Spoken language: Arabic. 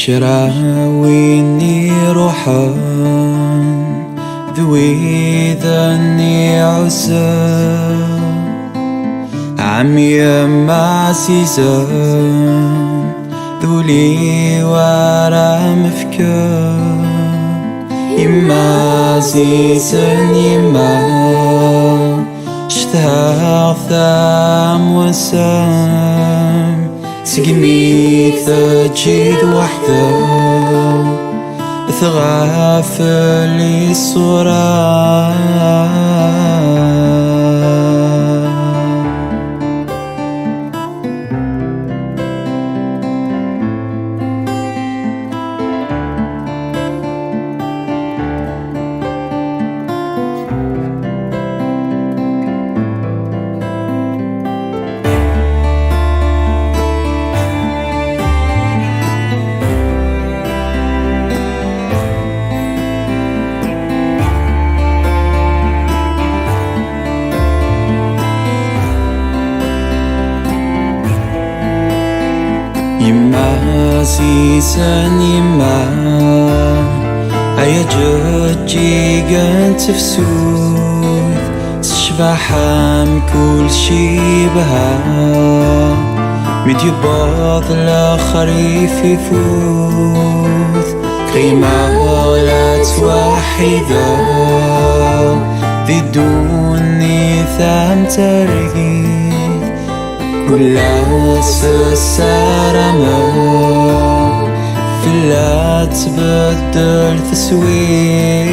شراويني روحان ذوي ذني عسى عمي مع سيزان ذولي ورا مفكار يما زيزان يما شتها ثام وسام سقمي ثجيد وحده ثغافل الصورة يما زيزان يما عيا جوجي قنت فسود تشبحام كل شي بها ميديو باض الخريف يفوت قيمة ولا توحيدة ذي دوني ثام ترقيد كل السرمة في لا تبدل تسويق